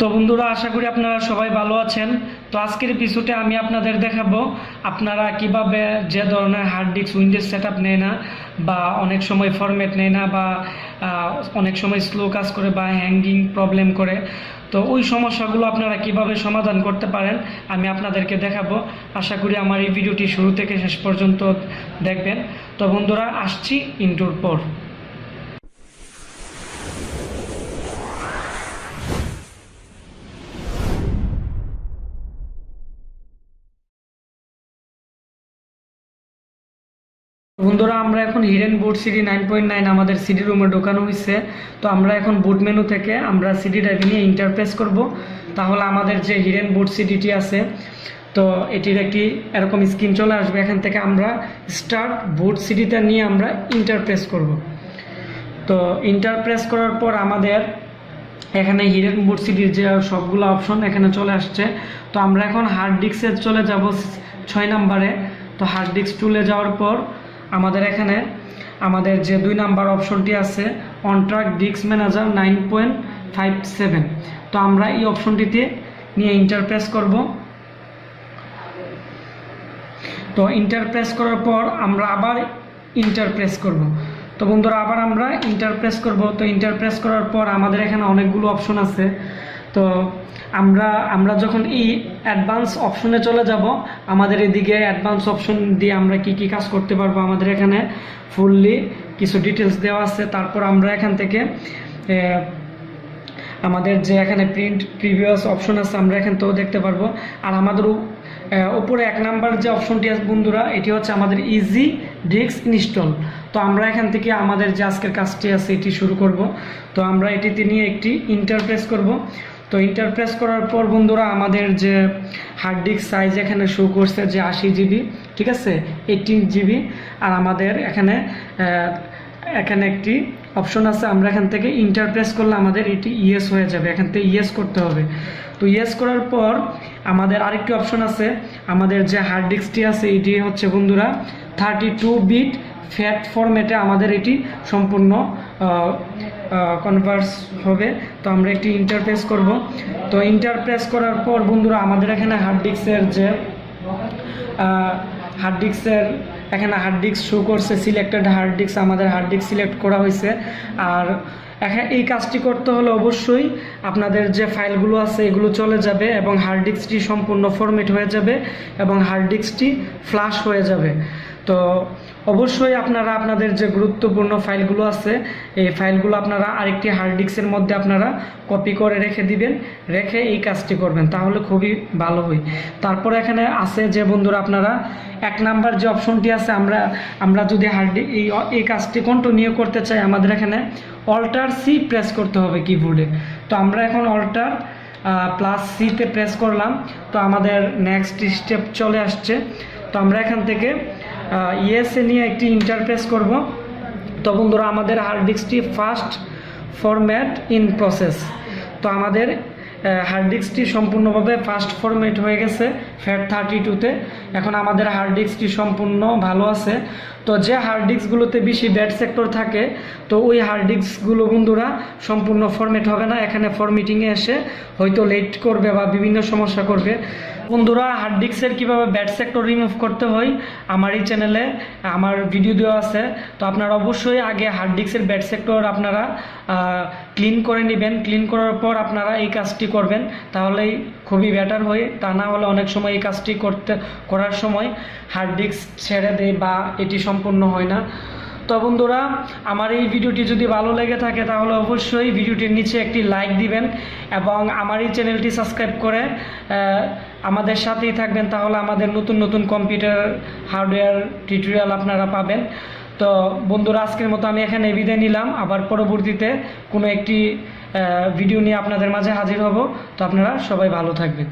তো বন্ধুরা, আশা করি আপনারা সবাই ভালো আছেন। তো আজকের এপিসোডে আমি আপনাদের দেখাবো আপনারা কিভাবে যে ধরনের হার্ড ডিস্ক উইন্ডোজ সেটআপ নেয় না, বা অনেক সময় ফরম্যাট নেয় না, বা অনেক সময় স্লো কাজ করে বা হ্যাঙ্গিং প্রবলেম করে, তো ওই সমস্যাগুলো আপনারা কিভাবে সমাধান করতে পারেন আমি আপনাদেরকে দেখাবো। আশা করি আমার এই ভিডিওটি শুরু থেকে শেষ পর্যন্ত দেখবেন। তো বন্ধুরা, আসছি ইন্ট্রোর পর। বন্ধুরা, আমরা এখন হিডেন বুট সিডি 9.9 আমাদের সিডি রুমে ঢোকানো হয়েছে। তো আমরা এখন বুট মেনু থেকে আমরা সিডি ড্রাইভ নিয়ে ইন্টারফেস করব। তাহলে আমাদের যে হিডেন বুট সিডিটি আছে, তো এটির একটি এরকম স্ক্রিন চলে আসবে। এখান থেকে আমরা স্টার্ট বুট সিডিটা নিয়ে আমরা ইন্টারফেস করব। তো ইন্টারফেস করার পর আমাদের এখানে হিডেন বুট সিডির যে সবগুলো অপশন এখানে চলে আসছে। তো আমরা এখন হার্ড ডিস্কে চলে যাব 6 নম্বরে। তো হার্ড ডিস্ক টুলে যাওয়ার পর আমাদের এখানে আমাদের যে 2 নাম্বার অপশনটি আছে অন ট্র্যাক ডিস্ক ম্যানেজার 9.57, তো আমরা এই অপশনটিতে নিয়ে ইন্টারপ্রেস করব। তো ইন্টারপ্রেস করার পর আমরা আবার ইন্টারপ্রেস করব। তো বন্ধুরা, আবার আমরা ইন্টারপ্রেস করব। তো ইন্টারপ্রেস করার পর আমাদের এখানে অনেকগুলো অপশন আছে। তো আমরা যখন এই অ্যাডভান্স অপশনে চলে যাব, আমাদের এদিকে অ্যাডভান্স অপশন দিয়ে আমরা কি কি কাজ করতে পারবো আমাদের এখানে ফুললি কিছু ডিটেলস দেওয়া আছে। তারপর আমরা এখান থেকে আমাদের যে এখানে প্রিন্ট প্রিভিয়াস অপশন আছে আমরা এখান থেকেও দেখতে পারবো। আর আমাদের উপরে 1 নাম্বার যে অপশনটি আছে বন্ধুরা, এটি হচ্ছে আমাদের ইজি ডিস্ক ইনস্টল। তো আমরা এখান থেকে আমাদের যে আজকের কাজটি আছে এটি শুরু করব। তো আমরা এটিতে নিয়ে একটি ইন্টারপ্রেস করব। তো ইন্টারপ্রেস করার পর বন্ধুরা, আমাদের যে হার্ড ডিস্ক সাইজ এখানে শো করছে যে 80 জিবি, ঠিক আছে, 18 জিবি। আর আমাদের এখানে একটি অপশন আছে, আমরা এখান থেকে ইন্টারপ্রেস করলে আমাদের এটি ইয়েস হয়ে যাবে। এখান থেকে ইয়েস করতে হবে। তো ইয়েস করার পর আমাদের আরেকটি অপশন আছে, আমাদের যে হার্ড ডিস্কটি আছে এটি হচ্ছে বন্ধুরা 32 বিট ফ্যাট ফরম্যাটে আমাদের এটি সম্পূর্ণ কনভার্স হবে। তো আমরা একটি ইন্টারপ্রেস করব। তো ইন্টারপ্রেস করার পর বন্ধুরা, আমাদের এখানে হার্ড ডিস্কের এখানে হার্ড ডিস্ক শো করছে সিলেক্টেড হার্ড ডিস্ক, আমাদের হার্ড ডিস্ক সিলেক্ট করা হয়েছে। আর এই কাজটি করতে হলে অবশ্যই আপনাদের যে ফাইলগুলো আছে এগুলো চলে যাবে এবং হার্ড ডিস্কটি সম্পূর্ণ ফরম্যাট হয়ে যাবে এবং হার্ড ডিস্কটি ফ্লাশ হয়ে যাবে। তো অবশ্যই আপনারা আপনাদের যে গুরুত্বপূর্ণ ফাইলগুলো আছে এই ফাইলগুলো আপনারা আরেকটি হার্ড ডিস্কের মধ্যে আপনারা কপি করে রেখে দিবেন, রেখে এই কাজটি করবেন, তাহলে খুবই ভালো হয়। তারপর এখানে আছে যে বন্ধুরা, আপনারা 1 নাম্বার যে অপশনটি আছে, আমরা যদি এই কাজটি কন্টিনিউ করতে চাই, আমাদের এখানে অল্টার সি প্রেস করতে হবে কিবোর্ডে। তো আমরা এখন অল্টার প্লাস সিতে প্রেস করলাম। তো আমাদের নেক্সট স্টেপ চলে আসছে। তো আমরা এখান থেকে ইয়েসে নিয়ে একটি ইন্টারপ্রেস করব। তো বন্ধুরা, আমাদের হার্ড ডিস্কটি ফার্স্ট ফরম্যাট ইন প্রসেস। তো আমাদের হার্ড ডিস্কটি সম্পূর্ণভাবে ফার্স্ট ফরম্যাট হয়ে গেছে ফ্যাট 32-তে। এখন আমাদের হার্ড ডিস্কটি সম্পূর্ণ ভালো আছে। তো যে হার্ড ডিস্কগুলোতে বেশি ব্যাড সেক্টর থাকে, তো ওই হার্ড ডিস্কগুলো বন্ধুরা সম্পূর্ণ ফরম্যাট হবে না, এখানে ফরম্যাটিংয়ে এসে হয়তো লেট করবে বা বিভিন্ন সমস্যা করবে। বন্ধুরা, হার্ড ডিস্কের কীভাবে ব্যাড সেক্টর রিমুভ করতে হয় আমার এই চ্যানেলে আমার ভিডিও দেওয়া আছে। তো আপনারা অবশ্যই আগে হার্ড ডিস্কের ব্যাড সেক্টর আপনারা ক্লিন করে নেবেন। ক্লিন করার পর আপনারা এই কাজটি করবেন, তাহলেই খুবই বেটার হয়। তা না হলে অনেক সময় এই কাজটি করার সময় হার্ড ডিস্ক ছেড়ে দেয় বা এটি সম্পূর্ণ হয় না। তো বন্ধুরা, আমার এই ভিডিওটি যদি ভালো লেগে থাকে তাহলে অবশ্যই ভিডিওটির নিচে একটি লাইক দিবেন এবং আমার এই চ্যানেলটি সাবস্ক্রাইব করে আমাদের সাথেই থাকবেন, তাহলে আমাদের নতুন নতুন কম্পিউটার হার্ডওয়্যার টিউটোরিয়াল আপনারা পাবেন। তো বন্ধুরা, আজকের মতো আমি এখানে বিদায় নিলাম। আবার পরবর্তীতে কোনো একটি ভিডিও নিয়ে আপনাদের মাঝে হাজির হব। তো আপনারা সবাই ভালো থাকবেন।